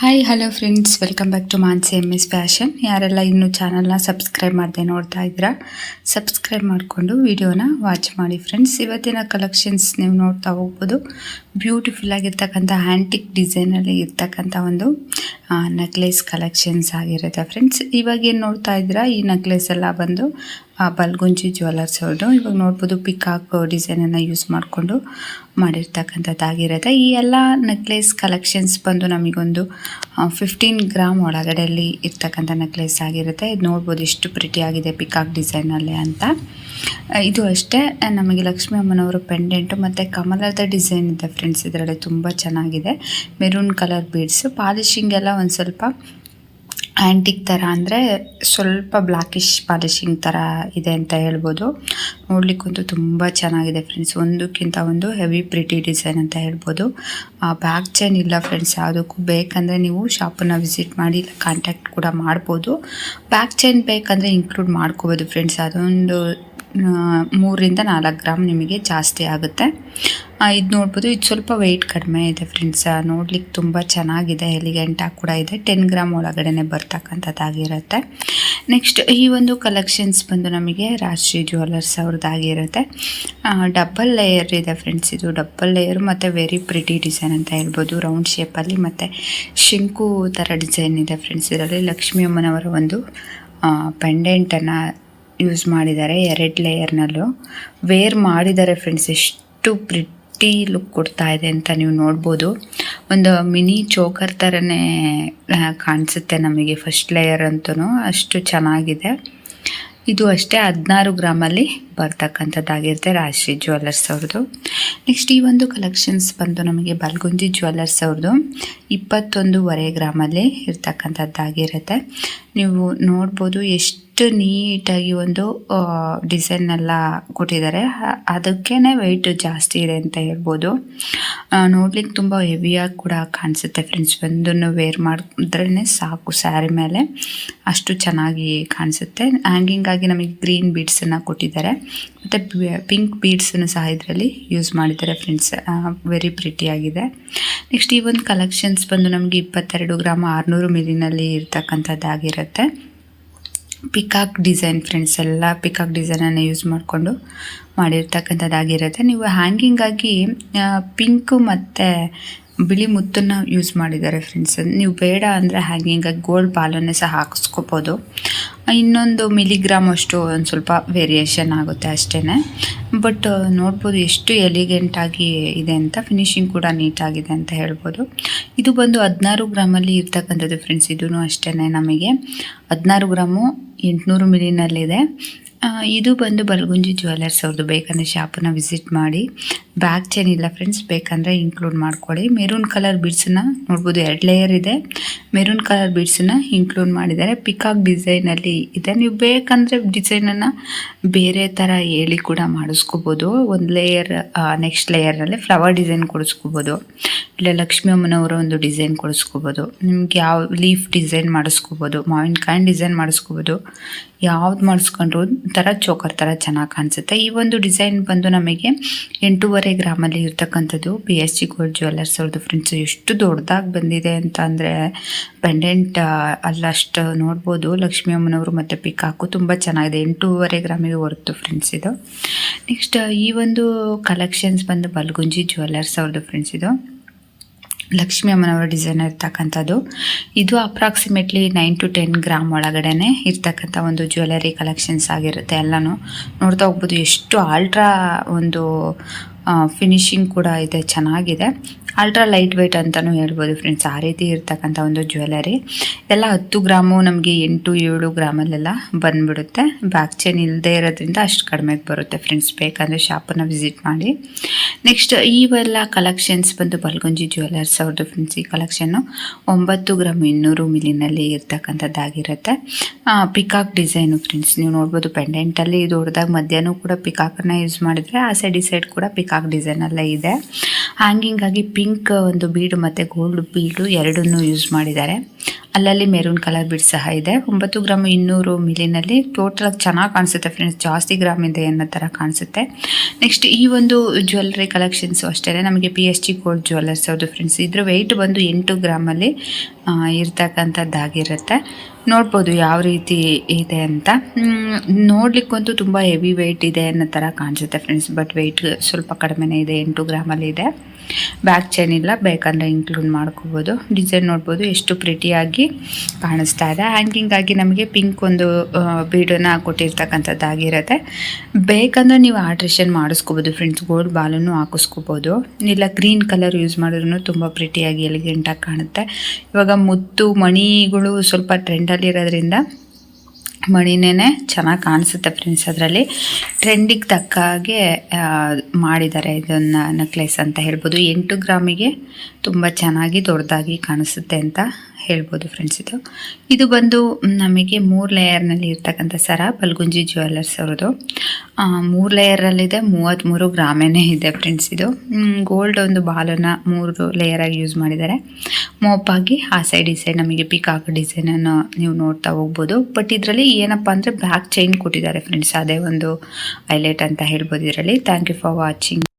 Hi hello friends, welcome back to Mansi MS fashion. ಯಾರೆಲ್ಲ ಇನ್ನೂ ಚಾನಲ್ನ ಸಬ್ಸ್ಕ್ರೈಬ್ ಮಾಡದೆ ನೋಡ್ತಾ ಇದ್ದೀರಾ, ಸಬ್ಸ್ಕ್ರೈಬ್ ಮಾಡಿಕೊಂಡು ವಿಡಿಯೋನ ವಾಚ್ ಮಾಡಿ ಫ್ರೆಂಡ್ಸ್. ಇವತ್ತಿನ ಕಲೆಕ್ಷನ್ಸ್ ನೀವು ನೋಡ್ತಾ ಹೋಗ್ಬೋದು. ಬ್ಯೂಟಿಫುಲ್ ಆಗಿರ್ತಕ್ಕಂಥ ಆ್ಯಂಟಿಕ್ ಡಿಸೈನಲ್ಲಿ ಇರ್ತಕ್ಕಂಥ ಒಂದು ನೆಕ್ಲೆಸ್ ಕಲೆಕ್ಷನ್ಸ್ ಆಗಿರುತ್ತೆ ಫ್ರೆಂಡ್ಸ್. ಇವಾಗ ಏನು ನೋಡ್ತಾ ಇದ್ದೀರಾ, ಈ ನೆಕ್ಲೆಸ್ ಎಲ್ಲ ಬಂದು ಬಲ್ಗುಂಜಿ ಜ್ಯುವೆಲ್ಲರ್ಸ್ ಅವ್ರದ್ದು. ಇವಾಗ ನೋಡ್ಬೋದು ಪಿಕಾಕ್ ಡಿಸೈನನ್ನು ಯೂಸ್ ಮಾಡಿಕೊಂಡು ಮಾಡಿರ್ತಕ್ಕಂಥದ್ದಾಗಿರುತ್ತೆ. ಈ ಎಲ್ಲ ನೆಕ್ಲೆಸ್ ಕಲೆಕ್ಷನ್ಸ್ ಬಂದು ನಮಗೊಂದು 15 ಗ್ರಾಮ್ ಒಳಗಡೆಯಲ್ಲಿ ಇರ್ತಕ್ಕಂಥ ನೆಕ್ಲೆಸ್ ಆಗಿರುತ್ತೆ. ಇದು ನೋಡ್ಬೋದು ಎಷ್ಟು ಪ್ರಿಟಿ ಆಗಿದೆ ಪಿಕಾಕ್ ಡಿಸೈನಲ್ಲಿ ಅಂತ. ಇದು ಅಷ್ಟೇ ನಮಗೆ ಲಕ್ಷ್ಮೀ ಅಮ್ಮನವರು ಪೆಂಡೆಂಟು ಮತ್ತು ಕಮಲದ ಡಿಸೈನ್ ಇದೆ ಫ್ರೆಂಡ್ಸ್. ಇದರಲ್ಲಿ ತುಂಬ ಚೆನ್ನಾಗಿದೆ. ಮೆರೂನ್ ಕಲರ್ ಬೀಡ್ಸು, ಪಾಲಿಶಿಂಗ್ ಎಲ್ಲ ಒಂದು ಸ್ವಲ್ಪ ಆ್ಯಂಟಿಕ್ ಥರ, ಅಂದರೆ ಸ್ವಲ್ಪ ಬ್ಲ್ಯಾಕಿಶ್ ಪಾಲಿಶಿಂಗ್ ಥರ ಇದೆ ಅಂತ ಹೇಳ್ಬೋದು. ನೋಡಲಿಕ್ಕಂತೂ ತುಂಬ ಚೆನ್ನಾಗಿದೆ ಫ್ರೆಂಡ್ಸ್. ಒಂದಕ್ಕಿಂತ ಒಂದು ಹೆವಿ ಪ್ರಿಟಿ ಡಿಸೈನ್ ಅಂತ ಹೇಳ್ಬೋದು. ಬ್ಯಾಕ್ ಚೈನ್ ಇಲ್ಲ ಫ್ರೆಂಡ್ಸ್. ಯಾವುದಕ್ಕೂ ಬೇಕಂದರೆ ನೀವು ಶಾಪನ್ನು ವಿಸಿಟ್ ಮಾಡಿ ಇಲ್ಲ ಕಾಂಟ್ಯಾಕ್ಟ್ ಕೂಡ ಮಾಡ್ಬೋದು. ಬ್ಯಾಕ್ ಚೈನ್ ಬೇಕಂದರೆ ಇನ್ಕ್ಲೂಡ್ ಮಾಡ್ಕೋಬೋದು ಫ್ರೆಂಡ್ಸ್. ಅದೊಂದು 3 ರಿಂದ 4 ಗ್ರಾಮ್ ನಿಮಗೆ ಜಾಸ್ತಿ ಆಗುತ್ತೆ. ಇದು ನೋಡ್ಬೋದು, ಇದು ಸ್ವಲ್ಪ ವೆಯ್ಟ್ ಕಡಿಮೆ ಇದೆ ಫ್ರೆಂಡ್ಸ್. ನೋಡ್ಲಿಕ್ಕೆ ತುಂಬ ಚೆನ್ನಾಗಿದೆ, ಎಲಿಗೆಂಟಾಗಿ ಕೂಡ ಇದೆ. 10 ಗ್ರಾಮ್ ಒಳಗಡೆ ಬರ್ತಕ್ಕಂಥದ್ದಾಗಿರುತ್ತೆ. ನೆಕ್ಸ್ಟ್ ಈ ಒಂದು ಕಲೆಕ್ಷನ್ಸ್ ಬಂದು ನಮಗೆ ರಾಜಶ್ರೀ ಜ್ಯುವೆಲ್ಲರ್ಸ್ ಅವ್ರದ್ದಾಗಿರುತ್ತೆ. ಡಬಲ್ ಲೇಯರ್ ಇದೆ ಫ್ರೆಂಡ್ಸ್. ಇದು ಡಬಲ್ ಲೇಯರ್ ಮತ್ತು ವೆರಿ ಪ್ರಿಟಿ ಡಿಸೈನ್ ಅಂತ ಹೇಳ್ಬೋದು. ರೌಂಡ್ ಶೇಪಲ್ಲಿ ಮತ್ತು ಶಂಕು ಥರ ಡಿಸೈನ್ ಇದೆ ಫ್ರೆಂಡ್ಸ್. ಇದರಲ್ಲಿ ಲಕ್ಷ್ಮೀ ಅಮ್ಮನವರ ಒಂದು ಪೆಂಡೆಂಟನ್ನು ಯೂಸ್ ಮಾಡಿದ್ದಾರೆ. 2 ಲೇಯರ್ನಲ್ಲೂ ವೇರ್ ಮಾಡಿದ್ದಾರೆ ಫ್ರೆಂಡ್ಸ್. ಎಷ್ಟು ಪ್ರಿಟಿ ಲುಕ್ ಕೊಡ್ತಾ ಇದೆ ಅಂತ ನೀವು ನೋಡ್ಬೋದು. ಒಂದು ಮಿನಿ ಚೋಕರ್ ಥರನೇ ಕಾಣಿಸುತ್ತೆ ನಮಗೆ ಫಸ್ಟ್ ಲೇಯರ್ ಅಂತೂ. ಅಷ್ಟು ಚೆನ್ನಾಗಿದೆ. ಇದು ಅಷ್ಟೇ 16 ಗ್ರಾಮಲ್ಲಿ ಬರ್ತಕ್ಕಂಥದ್ದಾಗಿರುತ್ತೆ ರಾಜಶ್ರೀ ಜ್ಯುವೆಲ್ಲರ್ಸ್ ಅವ್ರದ್ದು. ನೆಕ್ಸ್ಟ್ ಈ ಒಂದು ಕಲೆಕ್ಷನ್ಸ್ ಬಂದು ನಮಗೆ ಬಲ್ಗುಂಜಿ ಜ್ಯುವೆಲ್ಲರ್ಸ್ ಅವ್ರದ್ದು 21.5 ಗ್ರಾಮಲ್ಲಿ ಇರ್ತಕ್ಕಂಥದ್ದಾಗಿರುತ್ತೆ. ನೀವು ನೋಡ್ಬೋದು ಎಷ್ಟು ನೀಟಾಗಿ ಒಂದು ಡಿಸೈನೆಲ್ಲ ಕೊಟ್ಟಿದ್ದಾರೆ. ಅದಕ್ಕೇ ವೆಯ್ಟ್ ಜಾಸ್ತಿ ಇದೆ ಅಂತ ಹೇಳ್ಬೋದು. ನೋಡ್ಲಿಕ್ಕೆ ತುಂಬ ಹೆವಿಯಾಗಿ ಕೂಡ ಕಾಣಿಸುತ್ತೆ ಫ್ರೆಂಡ್ಸ್. ಒಂದನ್ನು ವೇರ್ ಮಾಡಿದ್ರೇ ಸಾಕು ಸ್ಯಾರಿ ಮೇಲೆ, ಅಷ್ಟು ಚೆನ್ನಾಗಿ ಕಾಣಿಸುತ್ತೆ. ಹ್ಯಾಂಗಿಂಗ್ ಆಗಿ ನಮಗೆ ಗ್ರೀನ್ ಬೀಡ್ಸನ್ನು ಕೊಟ್ಟಿದ್ದಾರೆ ಮತ್ತು ಪಿಂಕ್ ಬೀಡ್ಸನ್ನು ಸಹ ಇದರಲ್ಲಿ ಯೂಸ್ ಮಾಡಿದ್ದಾರೆ ಫ್ರೆಂಡ್ಸ್. ವೆರಿ ಪ್ರಿಟಿ ಆಗಿದೆ. ನೆಕ್ಸ್ಟ್ ಈ ಒಂದು ಕಲೆಕ್ಷನ್ಸ್ ಬಂದು ನಮಗೆ 22 ಗ್ರಾಮ್ 600 ಮಿಲಿನಲ್ಲಿ ಇರ್ತಕ್ಕಂಥದ್ದಾಗಿರುತ್ತೆ. ಪಿಕಾಕ್ ಡಿಸೈನ್ ಫ್ರೆಂಡ್ಸ್, ಎಲ್ಲ ಪಿಕಾಕ್ ಡಿಸೈನನ್ನು ಯೂಸ್ ಮಾಡಿಕೊಂಡು ಮಾಡಿರ್ತಕ್ಕಂಥದ್ದಾಗಿರುತ್ತೆ. ನೀವು ಹ್ಯಾಂಗಿಂಗಾಗಿ ಪಿಂಕು ಮತ್ತು ಬಿಳಿ ಮುತ್ತನ್ನು ಯೂಸ್ ಮಾಡಿದ್ದಾರೆ ಫ್ರೆಂಡ್ಸ್. ನೀವು ಬೇಡ ಅಂದರೆ ಹ್ಯಾಂಗಿಂಗಾಗಿ ಗೋಲ್ಡ್ ಬಾಲನ್ನೇ ಸಹ ಹಾಕಿಸ್ಕೋಬೋದು. ಇನ್ನೊಂದು ಮಿಲಿಗ್ರಾಮ್ ಅಷ್ಟು ಒಂದು ಸ್ವಲ್ಪ ವೇರಿಯೇಷನ್ ಆಗುತ್ತೆ ಅಷ್ಟೇ. ಬಟ್ ನೋಡ್ಬೋದು ಎಷ್ಟು ಎಲಿಗೆಂಟಾಗಿ ಇದೆ ಅಂತ. ಫಿನಿಶಿಂಗ್ ಕೂಡ ನೀಟಾಗಿದೆ ಅಂತ ಹೇಳ್ಬೋದು. ಇದು ಬಂದು 16 ಗ್ರಾಮಲ್ಲಿ ಇರ್ತಕ್ಕಂಥದ್ದು ಫ್ರೆಂಡ್ಸ್. ಇದೂ ಅಷ್ಟೇ ನಮಗೆ 16 ಗ್ರಾಮು 800 ಮಿಲಿನಲ್ಲಿದೆ. ಇದು ಬಂದು ಬಲ್ಗುಂಜಿ ಜ್ಯುವೆಲ್ಲರ್ಸ್ ಅವ್ರದ್ದು. ಬೇಕಂದರೆ ಶಾಪನ್ನು ವಿಸಿಟ್ ಮಾಡಿ. ಬ್ಯಾಕ್ ಚೈನ್ ಇಲ್ಲ ಫ್ರೆಂಡ್ಸ್, ಬೇಕಂದರೆ ಇನ್ಕ್ಲೂಡ್ ಮಾಡ್ಕೊಳ್ಳಿ. ಮೆರೂನ್ ಕಲರ್ ಬೀಡ್ಸನ್ನು ನೋಡ್ಬೋದು, 2 ಲೇಯರ್ ಇದೆ. ಮೆರೂನ್ ಕಲರ್ ಬೀಡ್ಸನ್ನು ಇನ್ಕ್ಲೂಡ್ ಮಾಡಿದ್ದಾರೆ. ಪಿಕಾಕ್ ಡಿಸೈನಲ್ಲಿ ಇದೆ. ನೀವು ಬೇಕಂದರೆ ಡಿಸೈನನ್ನು ಬೇರೆ ಥರ ಹೇಳಿ ಕೂಡ ಮಾಡಿಸ್ಕೋಬೋದು. ಒಂದು ಲೇಯರ್ ನೆಕ್ಸ್ಟ್ ಲೇಯರ್ನಲ್ಲಿ ಫ್ಲವರ್ ಡಿಸೈನ್ ಕೊಡಿಸ್ಕೋಬೋದು, ಇಲ್ಲ ಲಕ್ಷ್ಮೀ ಅಮ್ಮನವರ ಒಂದು ಡಿಸೈನ್ ಕೊಡಿಸ್ಕೋಬೋದು. ನಿಮ್ಗೆ ಯಾವ ಲೀಫ್ ಡಿಸೈನ್ ಮಾಡಿಸ್ಕೋಬೋದು, ಮಾವಿನಕಾಯಿ ಡಿಸೈನ್ ಮಾಡಿಸ್ಕೋಬೋದು. ಯಾವ್ದು ಮಾಡಿಸ್ಕೊಂಡ್ರು ಥರ ಚೋಕರ್ ಥರ ಚೆನ್ನಾಗಿ ಕಾಣಿಸುತ್ತೆ. ಈ ಒಂದು ಡಿಸೈನ್ ಬಂದು ನಮಗೆ 8.5 ಗ್ರಾಮಲ್ಲಿ ಇರ್ತಕ್ಕಂಥದ್ದು BSG ಗೋಲ್ಡ್ ಜ್ಯುವೆಲ್ಲರ್ಸ್ ಅವ್ರದ್ದು ಫ್ರೆಂಡ್ಸ್. ಎಷ್ಟು ದೊಡ್ಡದಾಗಿ ಬಂದಿದೆ ಅಂತ ಅಂದರೆ ಪೆಂಡೆಂಟ್ ಅಲ್ಲಷ್ಟು ನೋಡ್ಬೋದು. ಲಕ್ಷ್ಮೀ ಅಮ್ಮನವರು ಮತ್ತು ಪಿಕಾಕು ತುಂಬ ಚೆನ್ನಾಗಿದೆ. 8.5 ಗ್ರಾಮಿಗೆ ಹೊರತು ಫ್ರೆಂಡ್ಸ್ ಇದು. ನೆಕ್ಸ್ಟ್ ಈ ಒಂದು ಕಲೆಕ್ಷನ್ಸ್ ಬಂದು ಬಲ್ಗುಂಜಿ ಜ್ಯುವೆಲ್ಲರ್ಸ್ ಅವ್ರದ್ದು ಫ್ರೆಂಡ್ಸ್. ಇದು ಲಕ್ಷ್ಮೀ ಅಮ್ಮನವರ ಡಿಸೈನ್ ಇರ್ತಕ್ಕಂಥದ್ದು. ಇದು ಅಪ್ರಾಕ್ಸಿಮೇಟ್ಲಿ 9 to 10 ಗ್ರಾಮ್ ಒಳಗಡೆ ಇರ್ತಕ್ಕಂಥ ಒಂದು ಜ್ಯುವೆಲರಿ ಕಲೆಕ್ಷನ್ಸ್ ಆಗಿರುತ್ತೆ. ಎಲ್ಲನೂ ನೋಡ್ತಾ ಹೋಗ್ಬೋದು. ಎಷ್ಟು ಆಲ್ಟ್ರಾ ಒಂದು ಫಿನಿಶಿಂಗ್ ಕೂಡ ಇದೆ, ಚೆನ್ನಾಗಿದೆ. ಅಲ್ಟ್ರಾ ಲೈಟ್ ವೆಯ್ಟ್ ಅಂತಲೂ ಹೇಳ್ಬೋದು ಫ್ರೆಂಡ್ಸ್. ಆ ರೀತಿ ಇರ್ತಕ್ಕಂಥ ಒಂದು ಜ್ಯುವೆಲರಿ ಎಲ್ಲ 10 ಗ್ರಾಮು ನಮಗೆ 8-7 ಗ್ರಾಮಲ್ಲೆಲ್ಲ ಬಂದುಬಿಡುತ್ತೆ. ಬ್ಯಾಕ್ ಚೈನ್ ಇಲ್ಲದೆ ಇರೋದ್ರಿಂದ ಅಷ್ಟು ಕಡಿಮೆಗೆ ಬರುತ್ತೆ ಫ್ರೆಂಡ್ಸ್. ಬೇಕಂದರೆ ಶಾಪನ್ನು ವಿಸಿಟ್ ಮಾಡಿ. ನೆಕ್ಸ್ಟ್ ಇವೆಲ್ಲ ಕಲೆಕ್ಷನ್ಸ್ ಬಂದು ಬಲ್ಗುಂಜಿ ಜ್ಯುವೆಲ್ಲರ್ಸ್ ಅವ್ರದ್ದು ಫ್ರೆಂಡ್ಸ್. ಈ ಕಲೆಕ್ಷನ್ನು 9 ಗ್ರಾಮ್ 200 ಮಿಲಿನಲ್ಲಿ ಇರ್ತಕ್ಕಂಥದ್ದಾಗಿರುತ್ತೆ. Peacock design friends. ನೀವು ನೋಡ್ಬೋದು ಪೆಂಡೆಂಟಲ್ಲಿ ದೊಡ್ಡದಾಗಿ ಮಧ್ಯಾಹ್ನ ಕೂಡ ಪಿಕಾಕನ್ನು ಯೂಸ್ ಮಾಡಿದರೆ, ಆ ಸೈಡ್ ಈ ಸೈಡ್ ಕೂಡ ಪಿಕಾಕ್ ಡಿಸೈನಲ್ಲೇ ಇದೆ. ಹ್ಯಾಂಗಿಂಗ್ ಆಗಿ ಪಿಂಕ್ ಒಂದು ಬೀಡು ಮತ್ತು ಗೋಲ್ಡ್ ಬೀಡು ಎರಡನ್ನೂ ಯೂಸ್ ಮಾಡಿದ್ದಾರೆ. ಅಲ್ಲಲ್ಲಿ ಮೆರೂನ್ ಕಲರ್ ಬಿಡ್ ಸಹ ಇದೆ. 9 ಗ್ರಾಮ್ 200 ಮಿಲಿನಲ್ಲಿ ಟೋಟಲ್ ಚೆನ್ನಾಗಿ ಕಾಣಿಸುತ್ತೆ ಫ್ರೆಂಡ್ಸ್, ಜಾಸ್ತಿ ಗ್ರಾಮ್ ಇದೆ ಅನ್ನೋ ಥರ ಕಾಣಿಸುತ್ತೆ. ನೆಕ್ಸ್ಟ್ ಈ ಒಂದು ಜ್ಯುವೆಲ್ರಿ ಕಲೆಕ್ಷನ್ಸು ಅಷ್ಟೇ ನಮಗೆ PSG ಗೋಲ್ಡ್ ಜ್ಯುವೆಲ್ಲರ್ಸ್ ಹೌದು ಫ್ರೆಂಡ್ಸ್. ಇದ್ರ ವೆಯ್ಟ್ ಬಂದು 8 ಗ್ರಾಮಲ್ಲಿ ಇರ್ತಕ್ಕಂಥದ್ದಾಗಿರುತ್ತೆ. ನೋಡ್ಬೋದು ಯಾವ ರೀತಿ ಇದೆ ಅಂತ. ನೋಡ್ಲಿಕ್ಕಂತೂ ತುಂಬ ಹೆವಿ ವೆಯ್ಟ್ ಇದೆ ಅನ್ನೋ ಥರ ಕಾಣಿಸುತ್ತೆ ಫ್ರೆಂಡ್ಸ್, ಬಟ್ ವೆಯ್ಟ್ ಸ್ವಲ್ಪ ಕಡಿಮೆನೇ ಇದೆ, 8 ಗ್ರಾಮಲ್ಲಿ ಇದೆ. ಬ್ಯಾಕ್ ಚೈನ್ ಇಲ್ಲ, ಬೇಕಂದರೆ ಇನ್ಕ್ಲೂಡ್ ಮಾಡ್ಕೋಬೋದು. ಡಿಸೈನ್ ನೋಡ್ಬೋದು ಎಷ್ಟು ಪ್ರಿಟಿಯಾಗಿ ಕಾಣಿಸ್ತಾ ಇದೆ. ಹ್ಯಾಂಗಿಂಗ್ ಆಗಿ ನಮಗೆ ಪಿಂಕ್ ಒಂದು ಬೀಡನ್ನು ಕೊಟ್ಟಿರ್ತಕ್ಕಂಥದ್ದಾಗಿರುತ್ತೆ. ಬೇಕಂದರೆ ನೀವು ಆಲ್ಟ್ರೇಷನ್ ಮಾಡಿಸ್ಕೋಬೋದು ಫ್ರೆಂಡ್ಸ್, ಗೋಲ್ಡ್ ಬಾಲನ್ನು ಹಾಕಿಸ್ಕೋಬೋದು. ಇಲ್ಲ ಗ್ರೀನ್ ಕಲರ್ ಯೂಸ್ ಮಾಡಿದ್ರೂ ತುಂಬ ಪ್ರಿಟಿಯಾಗಿ ಎಲಿಗೆಂಟಾಗಿ ಕಾಣುತ್ತೆ. ಇವಾಗ ಮುತ್ತು ಮಣಿಗಳು ಸ್ವಲ್ಪ ಟ್ರೆಂಡಲ್ಲಿರೋದ್ರಿಂದ ಮಣಿನೇ ಚೆನ್ನಾಗಿ ಕಾಣಿಸುತ್ತೆ ಫ್ರೆಂಡ್ಸ್. ಅದರಲ್ಲಿ ಟ್ರೆಂಡಿಗೆ ತಕ್ಕ ಹಾಗೆ ಮಾಡಿದ್ದಾರೆ ಇದನ್ನು ನೆಕ್ಲೆಸ್ ಅಂತ ಹೇಳ್ಬೋದು. 8 ಗ್ರಾಮಿಗೆ ತುಂಬ ಚೆನ್ನಾಗಿ ದೊಡ್ಡದಾಗಿ ಕಾಣಿಸುತ್ತೆ ಅಂತ ಹೇಳ್ಬೋದು ಫ್ರೆಂಡ್ಸ್. ಇದು ಬಂದು ನಮಗೆ 3 ಲೇಯರ್ನಲ್ಲಿ ಇರ್ತಕ್ಕಂಥ ಸರ, ಬಲ್ಗುಂಜಿ ಜ್ಯುವೆಲ್ಲರ್ಸ್ ಅವ್ರದ್ದು. 3 ಲೇಯರಲ್ಲಿದೆ, 33 ಗ್ರಾಮೇನೇ ಇದೆ ಫ್ರೆಂಡ್ಸ್. ಇದು ಗೋಲ್ಡ್ ಒಂದು ಬಾಲನ್ನು 3 ಲೇಯರಾಗಿ ಯೂಸ್ ಮಾಡಿದ್ದಾರೆ. ಮೋಪಾಗಿ ಆ ಸೈಡ್ ಈ ಸೈಡ್ ನಮಗೆ ಪಿಕಾಕ್ ಡಿಸೈನನ್ನು ನೀವು ನೋಡ್ತಾ ಹೋಗ್ಬೋದು. ಬಟ್ ಇದರಲ್ಲಿ ಏನಪ್ಪ ಅಂದರೆ ಬ್ಯಾಕ್ ಚೈನ್ ಕೊಟ್ಟಿದ್ದಾರೆ ಫ್ರೆಂಡ್ಸ್, ಅದೇ ಒಂದು ಹೈಲೈಟ್ ಅಂತ ಹೇಳ್ಬೋದು ಇದರಲ್ಲಿ. Thank you for watching.